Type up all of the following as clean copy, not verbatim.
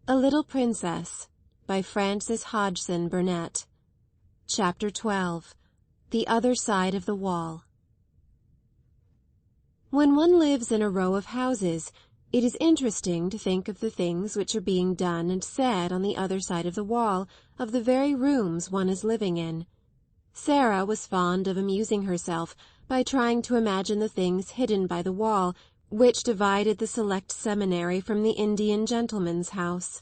A Little Princess by Frances Hodgson Burnett. Chapter 12. The Other Side of the Wall. When one lives in a row of houses, it is interesting to think of the things which are being done and said on the other side of the wall of the very rooms one is living in. Sarah was fond of amusing herself by trying to imagine the things hidden by the wall which divided the select seminary from the Indian gentleman's house.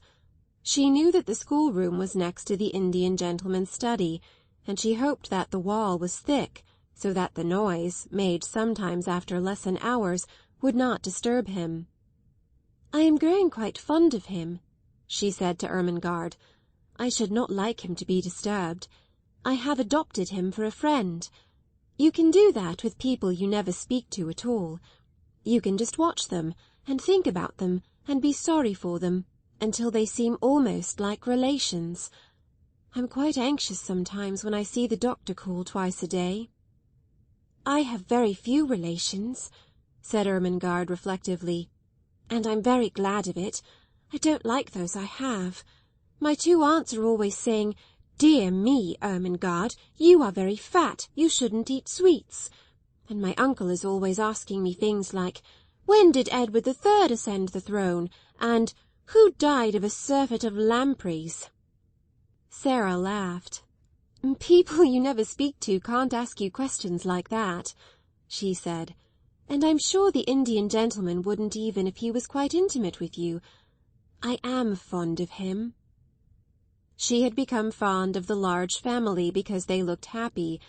She knew that the schoolroom was next to the Indian gentleman's study, and she hoped that the wall was thick, so that the noise, made sometimes after lesson hours, would not disturb him. "I am growing quite fond of him," she said to Ermengarde. "I should not like him to be disturbed. I have adopted him for a friend. You can do that with people you never speak to at all. You can just watch them, and think about them, and be sorry for them, until they seem almost like relations. I'm quite anxious sometimes when I see the doctor call twice a day." "I have very few relations," said Ermengarde reflectively, "and I'm very glad of it. I don't like those I have. My two aunts are always saying, 'Dear me, Ermengarde, you are very fat, you shouldn't eat sweets.' And my uncle is always asking me things like, 'When did Edward III ascend the throne?' and 'Who died of a surfeit of lampreys?'" Sarah laughed. "People you never speak to can't ask you questions like that," she said. "And I'm sure the Indian gentleman wouldn't even if he was quite intimate with you. I am fond of him." She had become fond of the large family because they looked happy,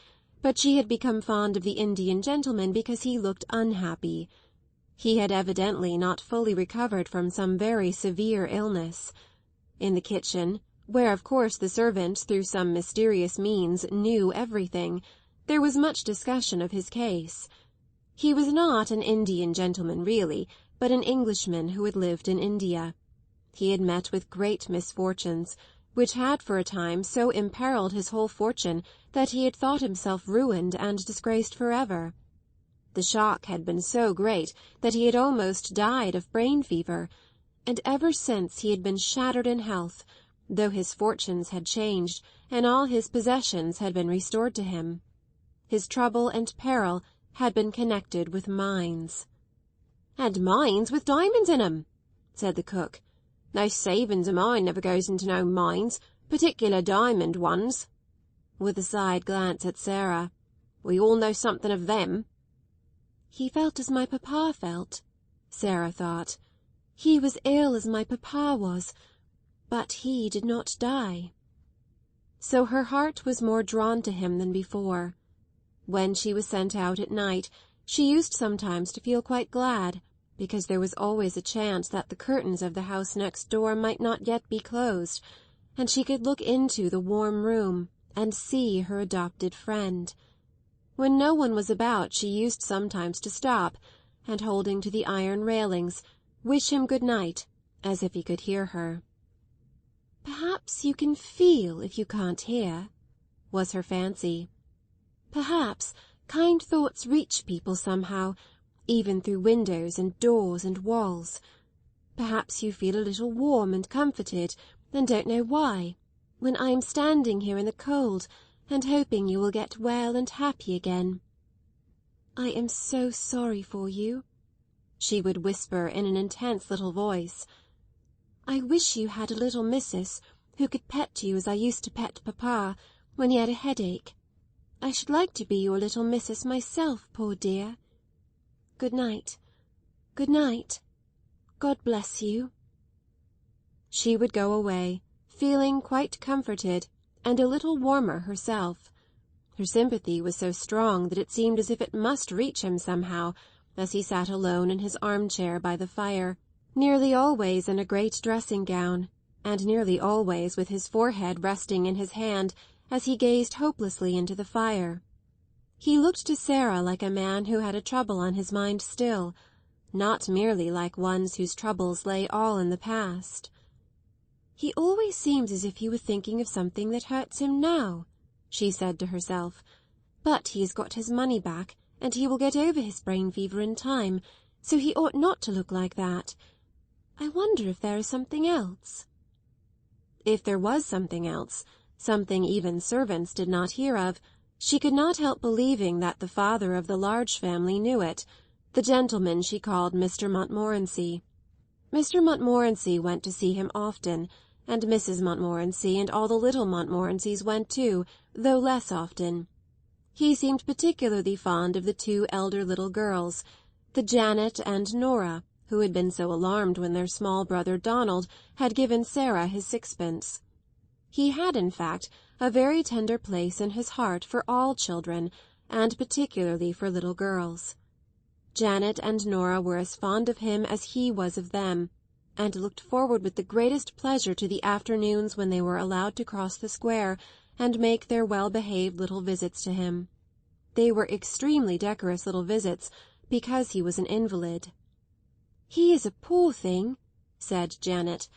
but she had become fond of the Indian gentleman because he looked unhappy. He had evidently not fully recovered from some very severe illness. In the kitchen, where of course the servants through some mysterious means knew everything, there was much discussion of his case. He was not an Indian gentleman really, but an Englishman who had lived in India. He had met with great misfortunes, which had for a time so imperilled his whole fortune that he had thought himself ruined and disgraced forever. The shock had been so great that he had almost died of brain fever, and ever since he had been shattered in health, though his fortunes had changed and all his possessions had been restored to him. His trouble and peril had been connected with mines. "And mines with diamonds in 'em," said the cook. "No savin's o' mine never goes into no mines, particular diamond ones," with a side glance at Sarah. "We all know something of them." "He felt as my papa felt," Sarah thought. "He was ill as my papa was, but he did not die." So her heart was more drawn to him than before. When she was sent out at night, she used sometimes to feel quite glad, because there was always a chance that the curtains of the house next door might not yet be closed, and she could look into the warm room and see her adopted friend. When no one was about she used sometimes to stop, and holding to the iron railings, wish him good night, as if he could hear her. "Perhaps you can feel if you can't hear," was her fancy. "Perhaps kind thoughts reach people somehow, even through windows and doors and walls. Perhaps you feel a little warm and comforted, and don't know why, when I am standing here in the cold and hoping you will get well and happy again. I am so sorry for you," she would whisper in an intense little voice. "I wish you had a little missus who could pet you as I used to pet papa when he had a headache. I should like to be your little missus myself, poor dear. Good night. Good night. God bless you." She would go away, feeling quite comforted and a little warmer herself. Her sympathy was so strong that it seemed as if it must reach him somehow, as he sat alone in his armchair by the fire, nearly always in a great dressing-gown, and nearly always with his forehead resting in his hand as he gazed hopelessly into the fire. He looked to Sarah like a man who had a trouble on his mind still, not merely like ones whose troubles lay all in the past. "He always seems as if he were thinking of something that hurts him now," she said to herself. "But he has got his money back, and he will get over his brain fever in time, so he ought not to look like that. I wonder if there is something else." If there was something else, something even servants did not hear of, she could not help believing that the father of the Large family knew it, the gentleman she called Mr. Montmorency. Mr. Montmorency went to see him often, and Mrs. Montmorency and all the little Montmorencys went too, though less often. He seemed particularly fond of the two elder little girls, the Janet and Nora, who had been so alarmed when their small brother Donald had given Sarah his sixpence. He had, in fact, a very tender place in his heart for all children, and particularly for little girls. Janet and Nora were as fond of him as he was of them, and looked forward with the greatest pleasure to the afternoons when they were allowed to cross the square and make their well-behaved little visits to him. They were extremely decorous little visits, because he was an invalid. "He is a poor thing," said Janet,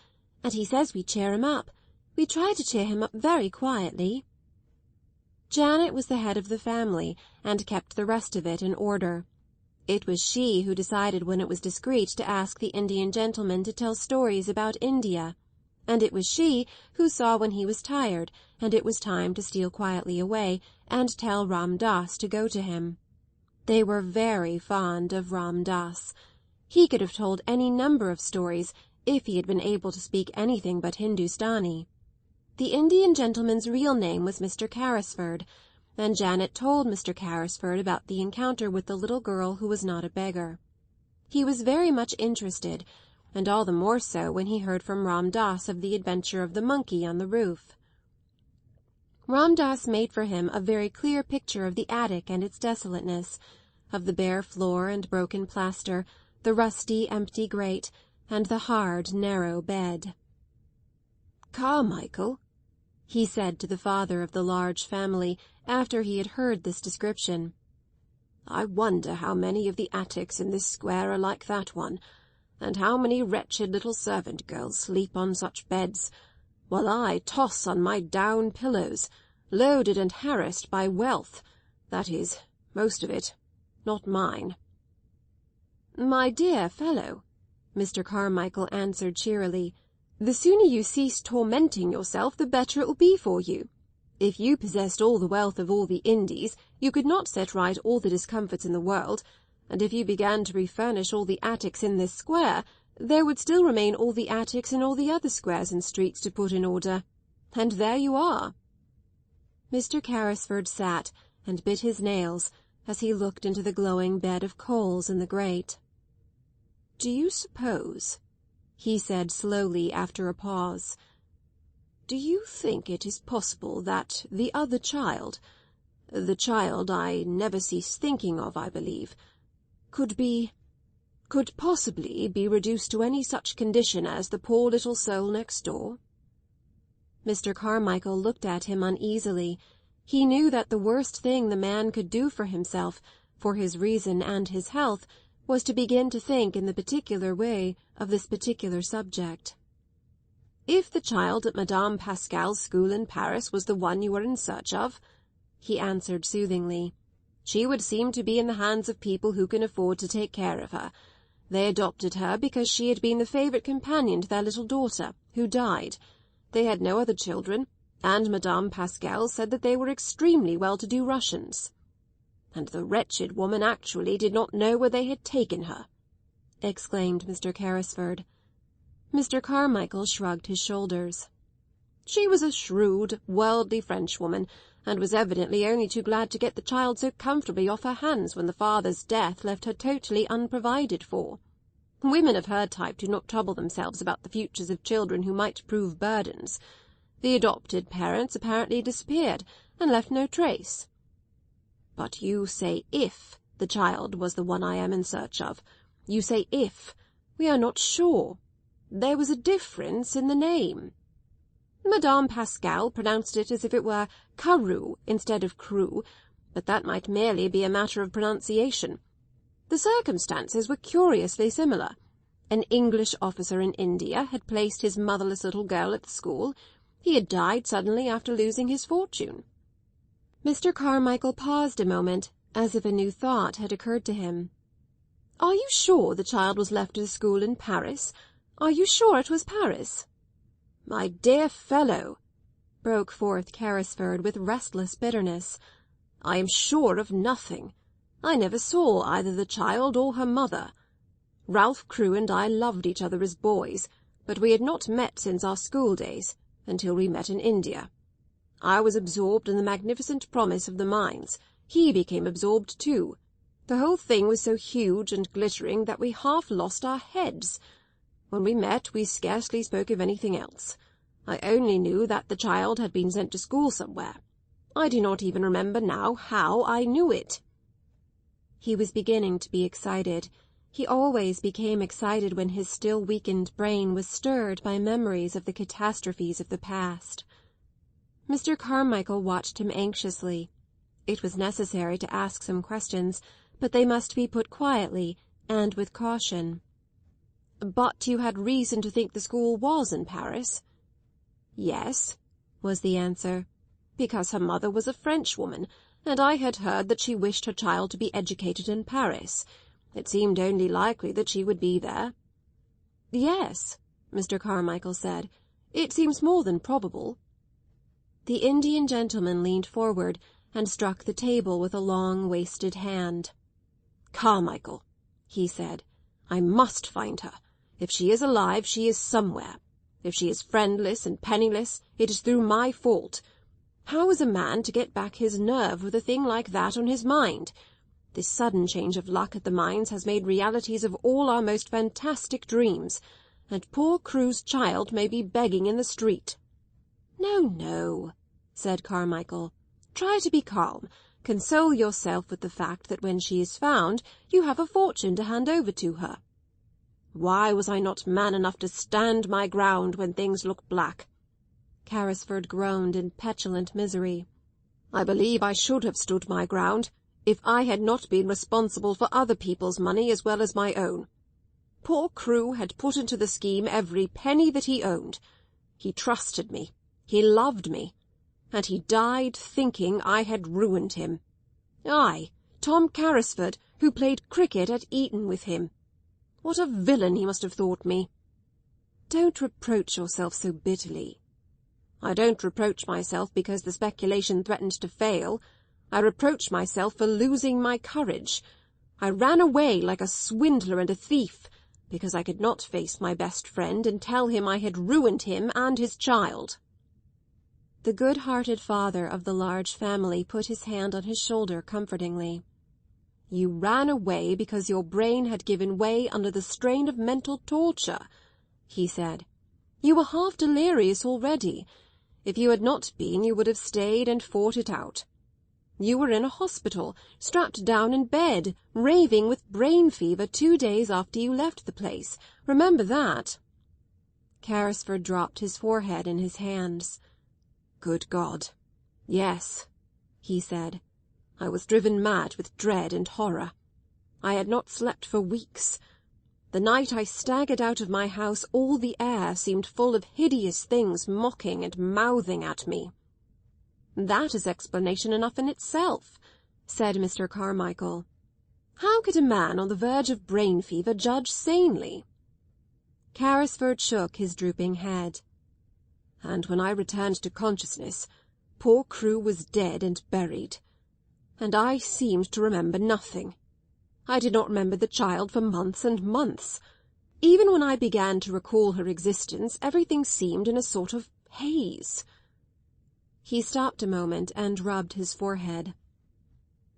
"and he says we cheer him up. We try to cheer him up very quietly." Janet was the head of the family, and kept the rest of it in order. It was she who decided when it was discreet to ask the Indian gentleman to tell stories about India, and it was she who saw when he was tired and it was time to steal quietly away and tell Ram Das to go to him. They were very fond of Ram Das. He could have told any number of stories if he had been able to speak anything but Hindustani. The Indian gentleman's real name was Mr. Carrisford, and Janet told Mr. Carrisford about the encounter with the little girl who was not a beggar. He was very much interested, and all the more so when he heard from Ram Das of the adventure of the monkey on the roof. Ram Das made for him a very clear picture of the attic and its desolateness, of the bare floor and broken plaster, the rusty, empty grate, and the hard, narrow bed. "Carmichael," he said to the father of the Large family, after he had heard this description, "I wonder how many of the attics in this square are like that one, and how many wretched little servant girls sleep on such beds, while I toss on my down pillows, loaded and harassed by wealth, that is, most of it, not mine." "My dear fellow," Mr. Carmichael answered cheerily, "the sooner you cease tormenting yourself, the better it will be for you. If you possessed all the wealth of all the Indies, you could not set right all the discomforts in the world, and if you began to refurnish all the attics in this square, there would still remain all the attics in all the other squares and streets to put in order. And there you are." Mr. Carrisford sat and bit his nails as he looked into the glowing bed of coals in the grate. "Do you suppose," he said slowly after a pause, "do you think it is possible that the other child, the child I never cease thinking of, I believe, could possibly be reduced to any such condition as the poor little soul next door?" Mr. Carmichael looked at him uneasily. He knew that the worst thing the man could do for himself, for his reason and his health, was to begin to think in the particular way of this particular subject. "If the child at Madame Pascal's school in Paris was the one you were in search of," he answered soothingly, "she would seem to be in the hands of people who can afford to take care of her. They adopted her because she had been the favourite companion to their little daughter, who died. They had no other children, and Madame Pascal said that they were extremely well-to-do Russians. And the wretched woman actually did not know where they had taken her," exclaimed Mr. Carrisford. Mr. Carmichael shrugged his shoulders. "She was a shrewd, worldly Frenchwoman, and was evidently only too glad to get the child so comfortably off her hands when the father's death left her totally unprovided for. Women of her type do not trouble themselves about the futures of children who might prove burdens. The adopted parents apparently disappeared and left no trace. But you say if the child was the one I am in search of. You say if. We are not sure. There was a difference in the name. Madame Pascal pronounced it as if it were Carew instead of Crewe, but that might merely be a matter of pronunciation. The circumstances were curiously similar. An English officer in India had placed his motherless little girl at the school. He had died suddenly after losing his fortune." Mr. Carmichael paused a moment, as if a new thought had occurred to him. "Are you sure the child was left at a school in Paris? Are you sure it was Paris?" My dear fellow, broke forth Carrisford with restless bitterness, I am sure of nothing. I never saw either the child or her mother. Ralph Crewe and I loved each other as boys, but we had not met since our school days, until we met in India. I was absorbed in the magnificent promise of the mines. He became absorbed too. The whole thing was so huge and glittering that we half lost our heads. When we met we scarcely spoke of anything else. I only knew that the child had been sent to school somewhere. I do not even remember now how I knew it. He was beginning to be excited. He always became excited when his still weakened brain was stirred by memories of the catastrophes of the past. Mr. Carmichael watched him anxiously. It was necessary to ask some questions, but they must be put quietly and with caution. "But you had reason to think the school was in Paris?" "Yes," was the answer, "because her mother was a Frenchwoman, and I had heard that she wished her child to be educated in Paris. It seemed only likely that she would be there." "Yes," Mr. Carmichael said, "it seems more than probable." The Indian gentleman leaned forward and struck the table with a long, wasted hand. "Carmichael," he said, "I must find her. If she is alive, she is somewhere. If she is friendless and penniless, it is through my fault. How is a man to get back his nerve with a thing like that on his mind? This sudden change of luck at the mines has made realities of all our most fantastic dreams, and poor Crewe's child may be begging in the street." "No, no," said Carmichael. "Try to be calm. Console yourself with the fact that when she is found you have a fortune to hand over to her." "Why was I not man enough to stand my ground when things look black?" Carrisford groaned in petulant misery. "I believe I should have stood my ground if I had not been responsible for other people's money as well as my own. Poor Crewe had put into the scheme every penny that he owned. He trusted me, he loved me, and he died thinking I had ruined him. I, Tom Carrisford, who played cricket at Eton with him. What a villain he must have thought me." "Don't reproach yourself so bitterly." "I don't reproach myself because the speculation threatened to fail. I reproach myself for losing my courage. I ran away like a swindler and a thief, because I could not face my best friend and tell him I had ruined him and his child." The good-hearted father of the large family put his hand on his shoulder comfortingly. "You ran away because your brain had given way under the strain of mental torture," he said. "You were half delirious already. If you had not been, you would have stayed and fought it out. You were in a hospital, strapped down in bed, raving with brain fever 2 days after you left the place. Remember that." Carrisford dropped his forehead in his hands. "Good God! Yes," he said. "I was driven mad with dread and horror. I had not slept for weeks. The night I staggered out of my house all the air seemed full of hideous things mocking and mouthing at me." "That is explanation enough in itself," said Mr. Carmichael. "How could a man on the verge of brain fever judge sanely?" Carrisford shook his drooping head. "And when I returned to consciousness, poor Crewe was dead and buried. And I seemed to remember nothing. I did not remember the child for months and months. Even when I began to recall her existence, everything seemed in a sort of haze." He stopped a moment and rubbed his forehead.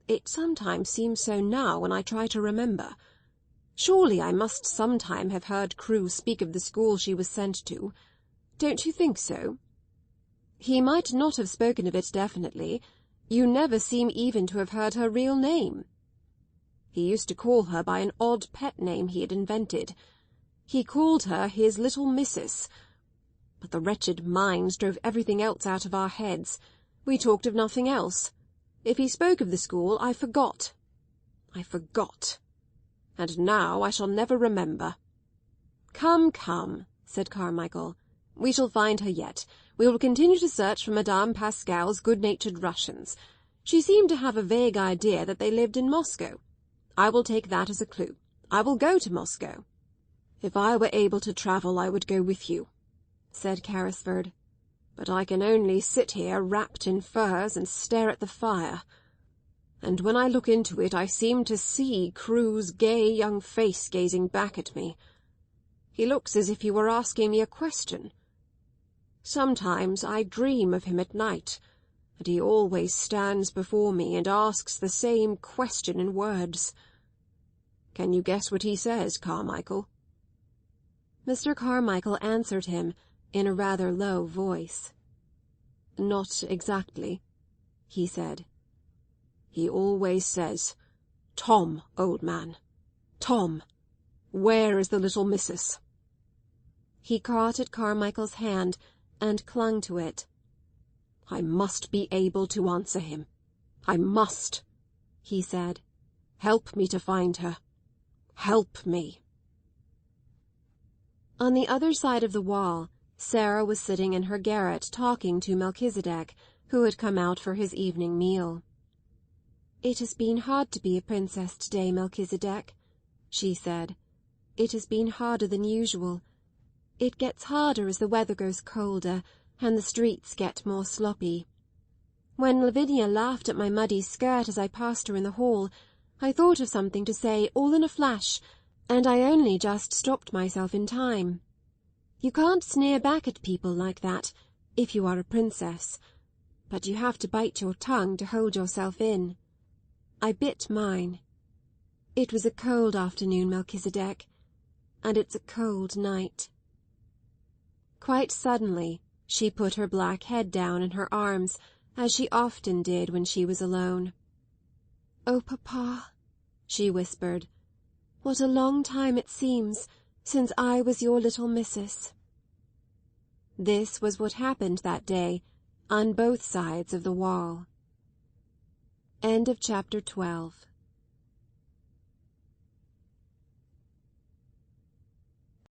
"It sometimes seems so now when I try to remember. Surely I must sometime have heard Crewe speak of the school she was sent to. Don't you think so?" "He might not have spoken of it definitely. You never seem even to have heard her real name." "He used to call her by an odd pet name he had invented. He called her his little missus. But the wretched mines drove everything else out of our heads. We talked of nothing else. If he spoke of the school, I forgot. I forgot. And now I shall never remember." "Come, come," said Carmichael. "We shall find her yet. We will continue to search for Madame Pascal's good-natured Russians. She seemed to have a vague idea that they lived in Moscow. I will take that as a clue. I will go to Moscow. If I were able to travel, I would go with you. said Carrisford, "but I can only sit here wrapped in furs and stare at the fire. And when I look into it I seem to see Crewe's gay young face gazing back at me. He looks as if he were asking me a question. Sometimes I dream of him at night, and he always stands before me and asks the same question in words. Can you guess what he says, Carmichael?" Mr. Carmichael answered him in a rather low voice. "Not exactly," he said. "He always says, 'Tom, old man, Tom, where is the little missus?'" He caught at Carmichael's hand and clung to it. "I must be able to answer him. I must," he said. "Help me to find her. Help me." On the other side of the wall, Sarah was sitting in her garret talking to Melchizedek, who had come out for his evening meal. "It has been hard to be a princess today, Melchizedek," she said. "It has been harder than usual. It gets harder as the weather grows colder and the streets get more sloppy. When Lavinia laughed at my muddy skirt as I passed her in the hall, I thought of something to say all in a flash, and I only just stopped myself in time. You can't sneer back at people like that, if you are a princess, but you have to bite your tongue to hold yourself in. I bit mine. It was a cold afternoon, Melchizedek, and it's a cold night." Quite suddenly she put her black head down in her arms, as she often did when she was alone. "Oh, Papa," she whispered, "what a long time it seems since I was your little missus." This was what happened that day on both sides of the wall. End of chapter 12.